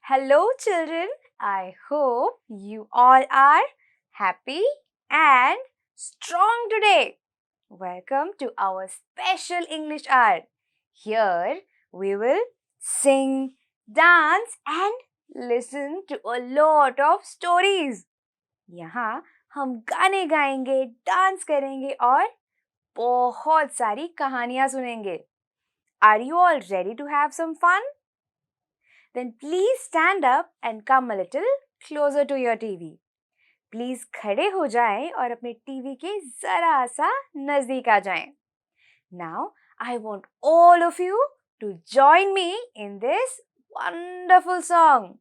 Hello, children. I hope you all are happy and strong today. Welcome to our special English hour. Here we will sing, dance, and listen to a lot of stories. यहाँ हम गाने गाएंगे, dance करेंगे और बहुत सारी कहानियाँ सुनेंगे. Are you all ready to have some fun? Then please stand up and come a little closer to your TV. Please खड़े हो जाएं और अपने टीवी के जरा सा नजदीक आ जाएं. Now I want all of you to join me in this wonderful song.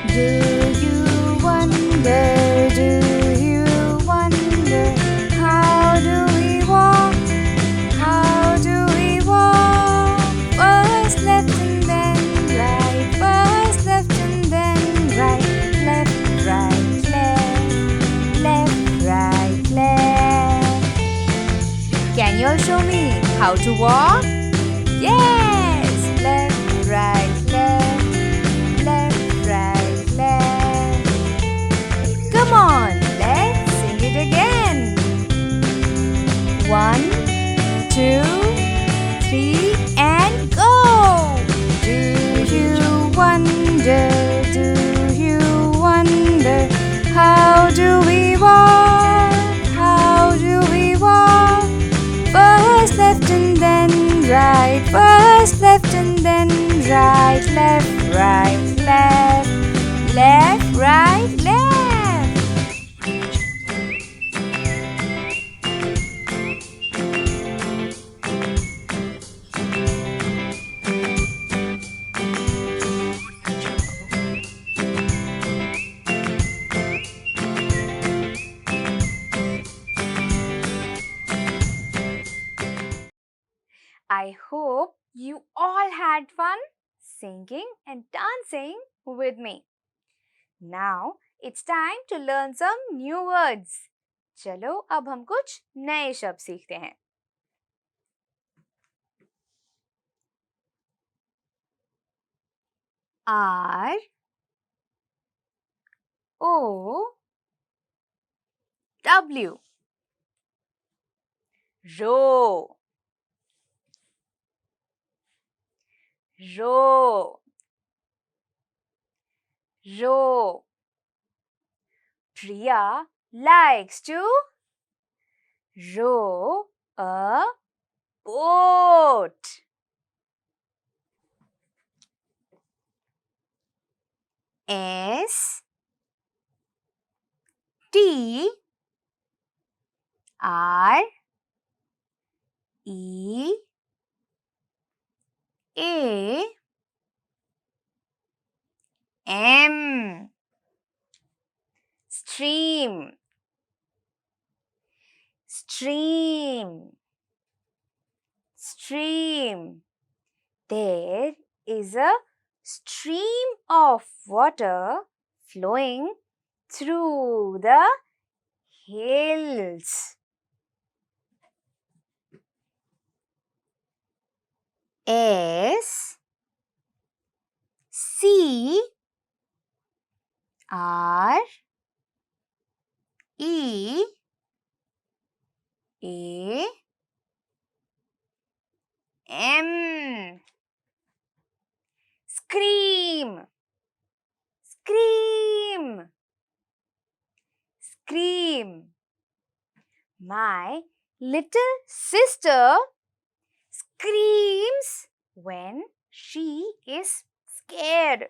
Do you wonder, do you wonder, how do we walk, how do we walk? First left and then right, first left and then right, left, right, left, right, left. Can you all show me how to walk? Yes, left, right, left, right, left. Come on, let's sing it again. 1, 2, 3, and go. Do you wonder, do you wonder, how do we walk, how do we walk? First left and then right, first left and then right, left, right, left, right, left. I hope you all had fun singing and dancing with me. Now it's time to learn some new words. चलो अब हम कुछ नए शब्द सीखते हैं. R O W row, row, row. Priya likes to row a boat. S T R E A M. Stream, stream, stream. There is a stream of water flowing through the hills. S C R E A M. Scream. Scream. Scream. My little sister screams when she is scared.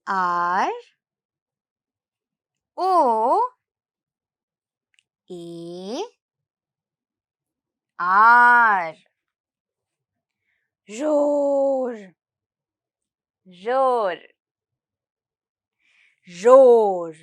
R O A R. Roar. Roar. Roar.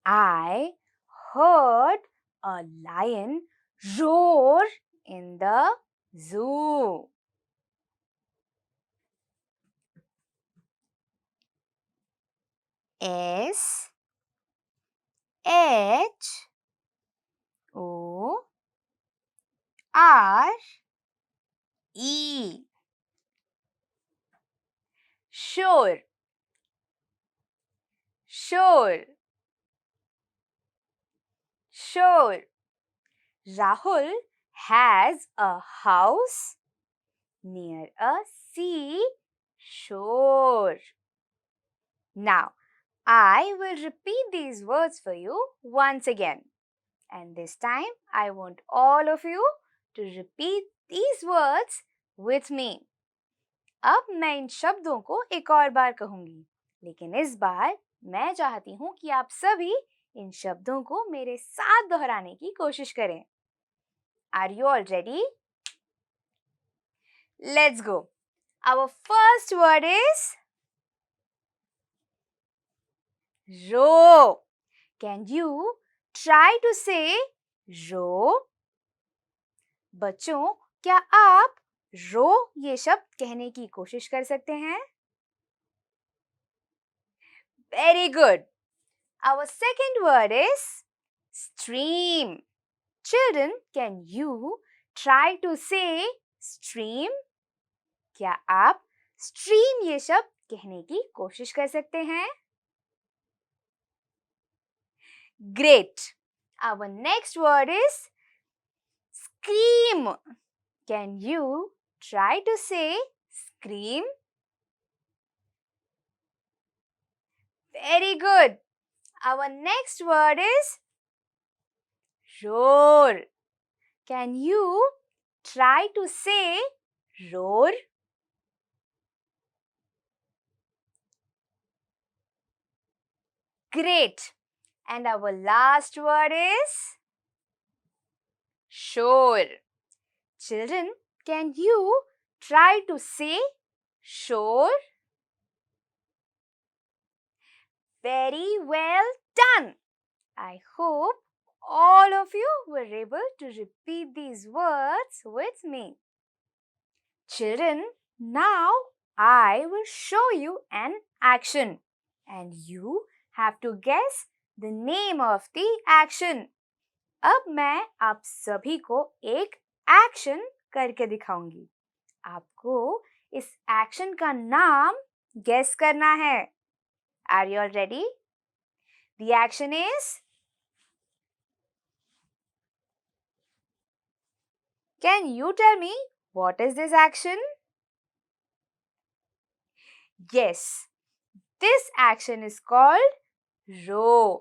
I heard a lion roar in the zoo. S H O R E. Sure. Sure. Sure. Rahul has a house near a sea shore. Now, I will repeat these words for you once again. And this time, I want all of you to repeat these words with me. अब मैं इन शब्दों को एक और बार कहूंगी, लेकिन इस बार मैं चाहती हूँ कि आप सभी इन शब्दों को मेरे साथ दोहराने की कोशिश करें. Are you all ready? Let's go. Our first word is row. Can you try to say row? बच्चों, क्या आप रो ये शब्द कहने की कोशिश कर सकते हैं? Very good. Our second word is stream. Children, can you try to say stream? क्या आप stream ये शब्द कहने की कोशिश कर सकते हैं? Great. Our next word is scream. Can you try to say scream? Very good. Our next word is roar. Can you try to say roar? Great. And our last word is shore. Children, can you try to say shore? Very well done. I hope all of you were able to repeat these words with me. Children, now I will show you an action and you have to guess the name of the action. अब मैं आप सभी को एक action करके दिखाऊंगी. आपको इस एक्शन का नाम गेस करना है. Are you all ready? The action is, can you tell me what is this action? Yes, this action is called row.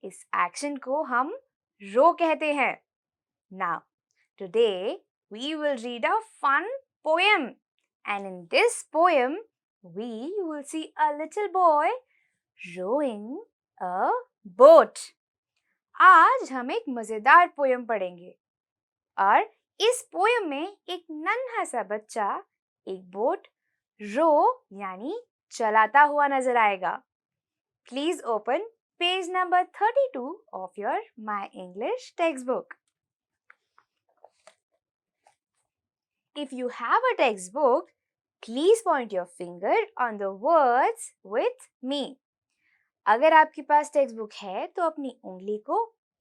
इस एक्शन को हम row कहते हैं. Now, today we will read a fun poem, and in this poem we will see a little boy rowing a boat. आज हम एक मजेदार poem पढ़ेंगे और इस पोयम में एक नन्हा सा बच्चा एक बोट रो यानी चलाता हुआ नजर आएगा. Please open page number 32 of your My English textbook. If you have a textbook, please point your finger on the words with me. अगर आपके पास टेक्स्ट बुक है तो अपनी उंगली को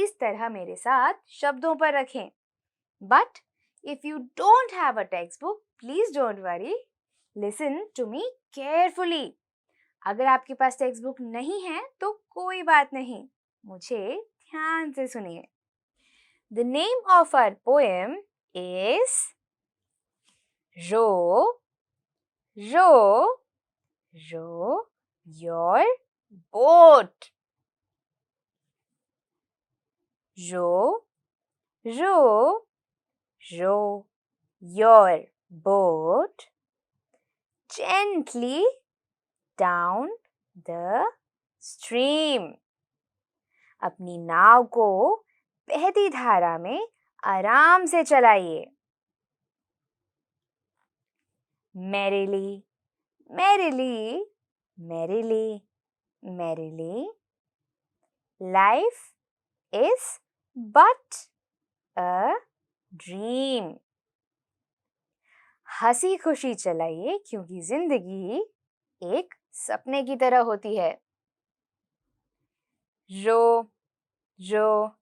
इस तरह मेरे साथ शब्दों पर रखें. But if you don't have a textbook, please don't worry. Listen to me carefully. अगर आपके पास टेक्स्ट बुक नहीं है तो कोई बात नहीं, मुझे ध्यान से सुनिए। The name of our poem is Row, Row, Row Your Boat. Row, row, row your boat gently down the stream. अपनी नाव को बहती धारा में आराम से चलाइए। Merrily, merrily, merrily, merrily. Life is but a dream. हंसी खुशी चलाइए क्योंकि जिंदगी एक सपने की तरह होती है। Row, row,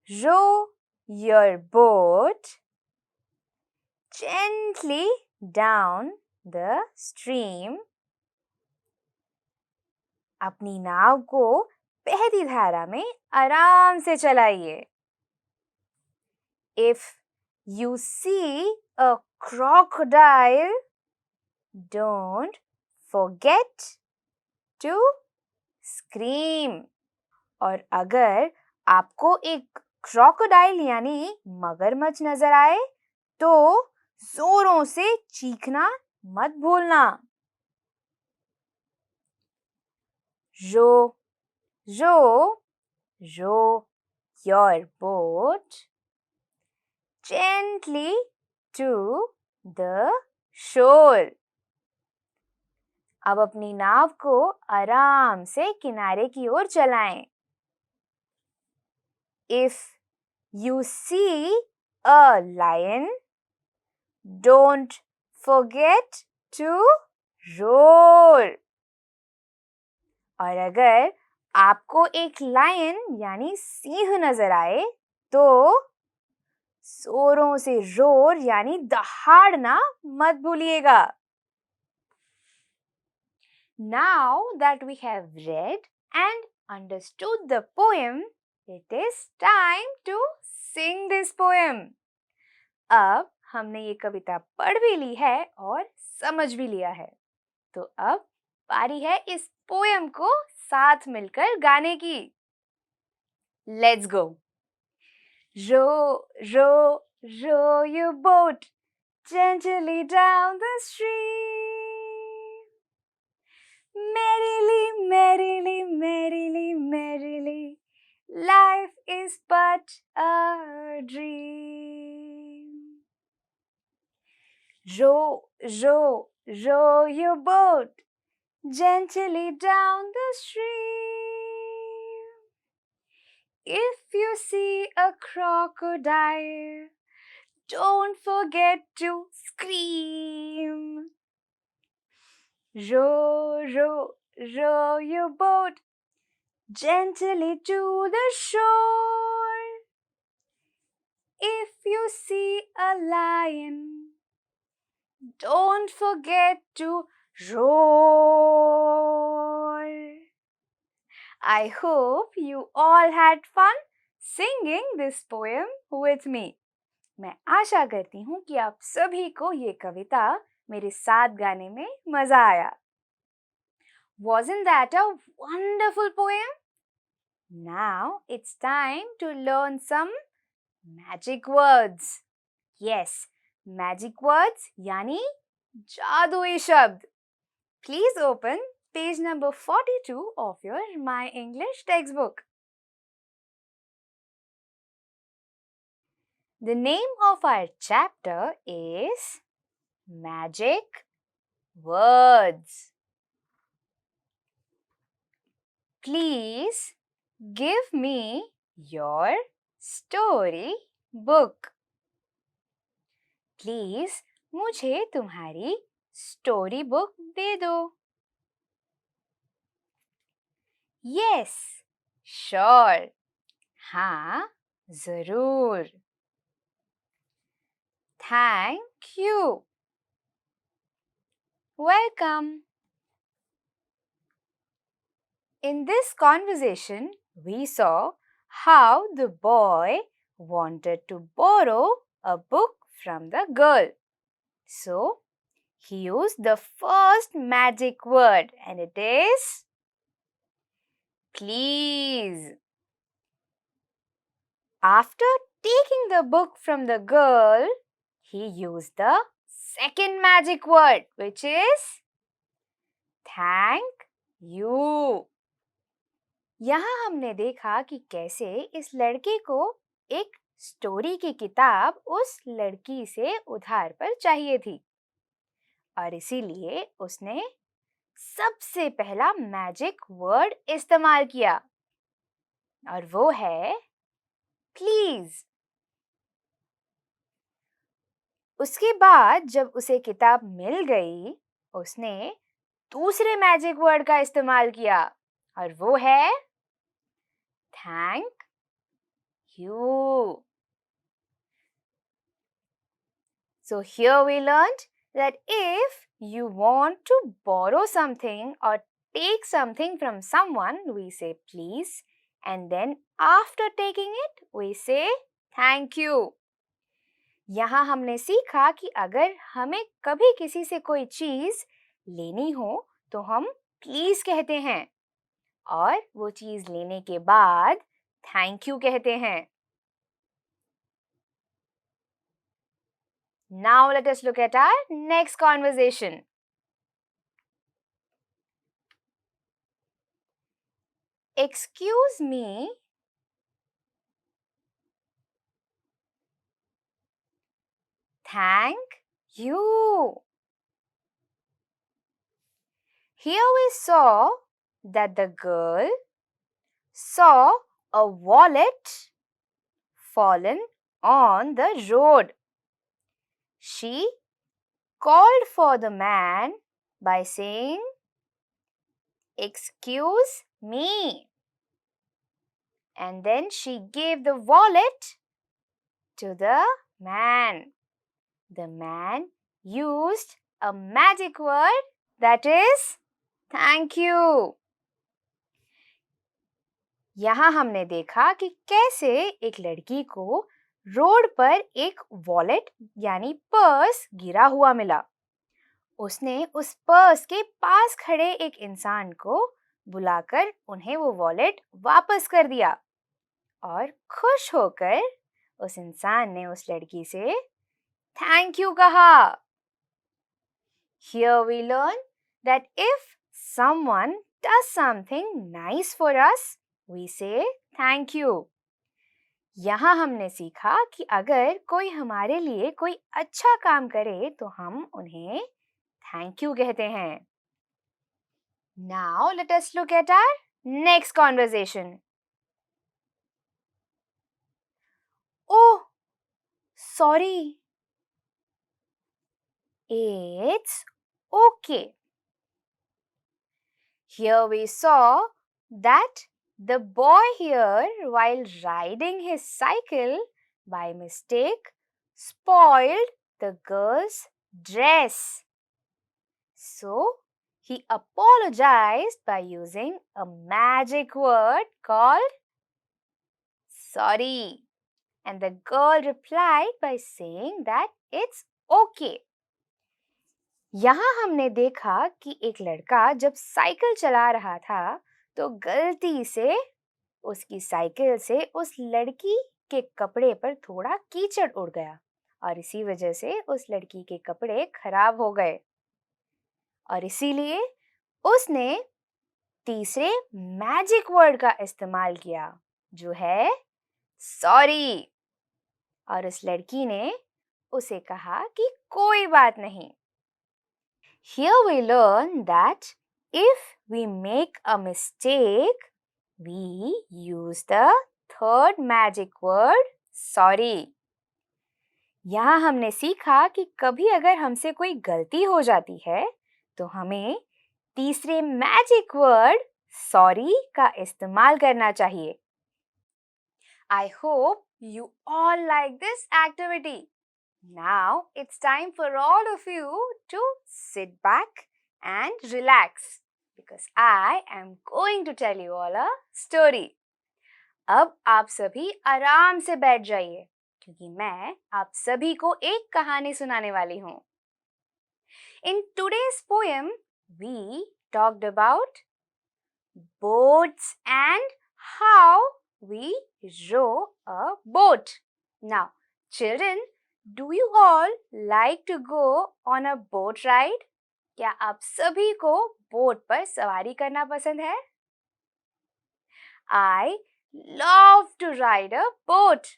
row your boat gently down the stream. अपनी नाव को बहती धारा में आराम से चलाइए। If you see a crocodile, don't forget to scream. और अगर आपको एक क्रोकोडाइल यानी मगरमच्छ नजर आए तो जोरों से चीखना मत भूलना। Row, row, row your boat gently to the shore. अब अपनी नाव को आराम से किनारे की ओर चलाएं। If you see a lion, don't forget to roar. और अगर आपको एक लायन यानी सिंह नजर आए तो जोरों से रोर यानी दहाड़ना मत भूलिएगा। Now that we have read and understood the poem, it is time to sing this poem. अब हमने ये कविता पढ़ भी ली है और समझ भी लिया है, तो अब बारी है इस पोएम को साथ मिलकर गाने की। Let's go. Row, row, row your boat gently down the stream. Merrily, merrily, merrily, merrily, life is but a dream. Row, row, row your boat gently down the stream. If you see a crocodile, don't forget to scream. Row, row, row your boat gently to the shore. If you see a lion, don't forget to roar. I hope you all had fun singing this poem with me. मैं आशा करती हूँ कि आप सभी को ये कविता मेरे साथ गाने में मजा आया। Wasn't that a wonderful poem? Now it's time to learn some magic words. Yes, magic words यानी जादुई शब्द. Please open page number 42 of your My English textbook. The name of our chapter is Magic Words. Please give me your story book. Please मुझे तुम्हारी story book दे दो. Yes, sure. हाँ, जरूर. Thank you. Welcome. In this conversation, we saw how the boy wanted to borrow a book from the girl. So, he used the first magic word, and it is please. After taking the book from the girl, he used the second magic word, which is thank you. यहाँ हमने देखा कि कैसे इस लड़के को एक story की किताब उस लड़की से उधार पर चाहिए थी और इसीलिए उसने सबसे पहला मैजिक वर्ड इस्तेमाल किया और वो है प्लीज। उसके बाद जब उसे किताब मिल गई, उसने दूसरे मैजिक वर्ड का इस्तेमाल किया और वो है thank you. So here we learned that if you want to borrow something or take something from someone, we say please, and then after taking it, we say thank you. यहाँ हमने सीखा कि अगर हमें कभी किसी से कोई चीज लेनी हो तो हम प्लीज कहते हैं और वो चीज लेने के बाद थैंक यू कहते हैं। Now let us look at our next conversation. Excuse me. Thank you. Here we saw that the girl saw a wallet fallen on the road. She called for the man by saying, "Excuse me." And then she gave the wallet to the man. The man used a magic word that is thank you. यहाँ हमने देखा कि कैसे एक लड़की को road पर एक वॉलेट यानी पर्स गिरा हुआ मिला। उसने उस पर्स के पास खड़े एक इंसान को बुलाकर उन्हें वो वॉलेट वापस कर दिया और खुश होकर उस इंसान ने उस लड़की से थैंक यू कहा। Here we learn that if someone does something nice for us, we say thank you. यहाँ हमने सीखा कि अगर कोई हमारे लिए कोई अच्छा काम करे तो हम उन्हें थैंक यू कहते हैं। Now let us look at our next conversation. Oh, sorry. It's okay. Here we saw that the boy here, while riding his cycle, by mistake, spoiled the girl's dress. So, he apologized by using a magic word called sorry. And the girl replied by saying that it's okay. यहाँ हमने देखा कि एक लड़का जब cycle चला रहा था तो गलती से उसकी साइकिल से उस लड़की के कपड़े पर थोड़ा कीचड़ उड़ गया और इसी वजह से उस लड़की के कपड़े खराब हो गए और इसीलिए उसने तीसरे मैजिक वर्ड का इस्तेमाल किया जो है सॉरी और उस लड़की ने उसे कहा कि कोई बात नहीं। Here we learn that if we make a mistake, we use the third magic word sorry. यहाँ हमने सीखा कि कभी अगर हमसे कोई गलती हो जाती है तो हमें तीसरे मैजिक वर्ड सॉरी का इस्तेमाल करना चाहिए। I hope you all like this activity. Now it's time for all of you to sit back and relax. because I am going to tell you all a story. अब आप सभी आराम से बैठ जाइए क्योंकि मैं आप सभी को एक कहानी सुनाने वाली हूँ. In today's poem, we talked about boats and how we row a boat. Now, children, do you all like to go on a boat ride? क्या आप सभी को बोट पर सवारी करना पसंद है? I love to ride a boat.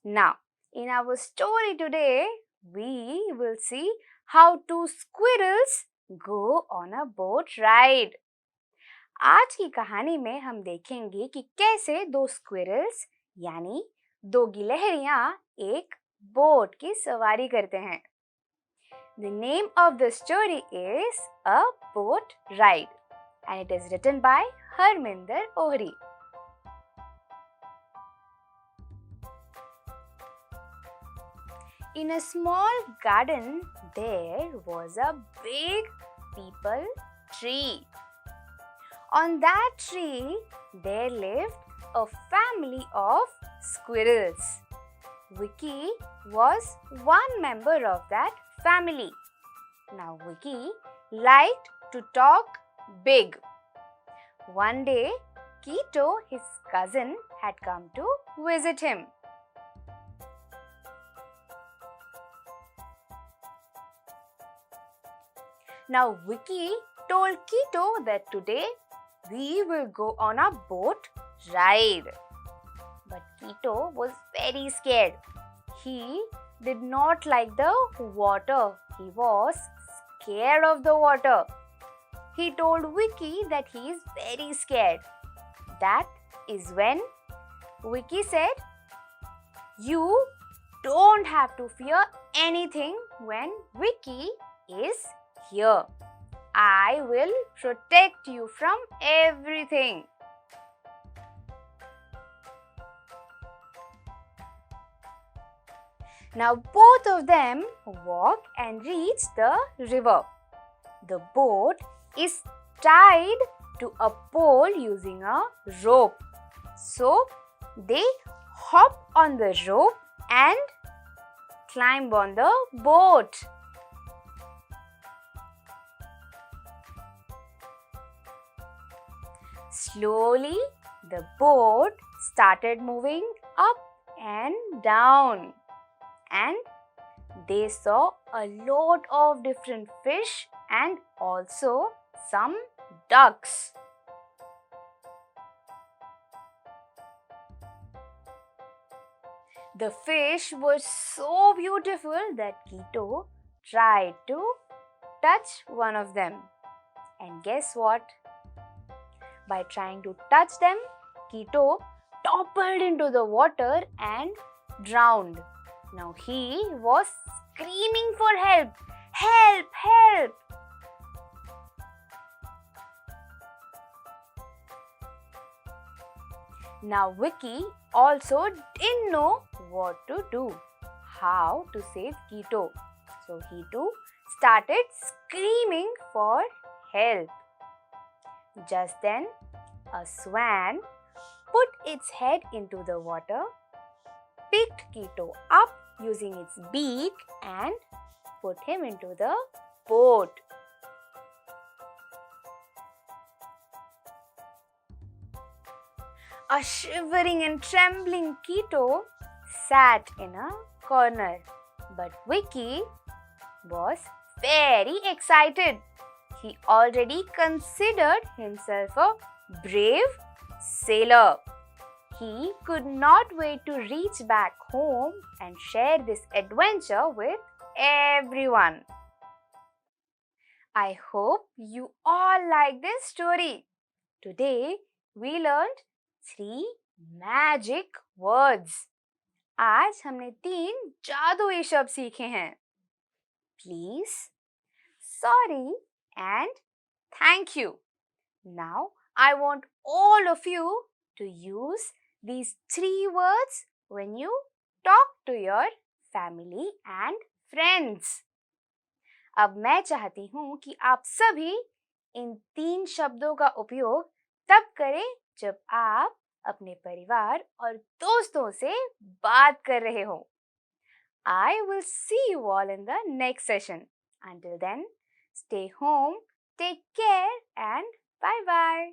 Now, in our story today, we will see how two squirrels go on a boat ride. आज की कहानी में हम देखेंगे कि कैसे दो स्क्विरल्स यानी दो गिलहरियां एक बोट की सवारी करते हैं. The name of the story is A Boat Ride and it is written by Harminder Ohri. In a small garden, there was a big peepal tree. On that tree, there lived a family of squirrels. Vicky was one member of that family. Now, Vicky liked to talk big. One day, Kito, his cousin, had come to visit him. Now, Vicky told Kito that today we will go on a boat ride. But Kito was very scared. He did not like the water. He was scared of the water. He told Vicky that he is very scared. That is when Vicky said, "You don't have to fear anything when Vicky is here. I will protect you from everything." Now both of them walk and reach the river. The boat is tied to a pole using a rope. So they hop on the rope and climb on the boat. Slowly, the boat started moving up and down. And they saw a lot of different fish and also some ducks. The fish were so beautiful that Kito tried to touch one of them. And guess what? By trying to touch them, Kito toppled into the water and drowned. Now he was screaming for help. Help! Help! Now Vicky also didn't know what to do, how to save Kito. So he too started screaming for help. Just then, a swan put its head into the water, picked Kito up using its beak and put him into the boat. A shivering and trembling Kito sat in a corner, but Vicky was very excited. He already considered himself a brave sailor. He could not wait to reach back home and share this adventure with everyone. I hope you all like this story. Today we learned 3 magic words. आज हमने 3 जादुई शब्द सीखे हैं. Please, sorry and thank you. Now I want all of you to use these 3 words when you talk to your family and friends. अब मैं चाहती हूँ कि आप सभी इन 3 शब्दों का उपयोग तब करें जब आप अपने परिवार और दोस्तों से बात कर रहे हो। I will see you all in the next session. Until then, stay home, take care, and bye bye.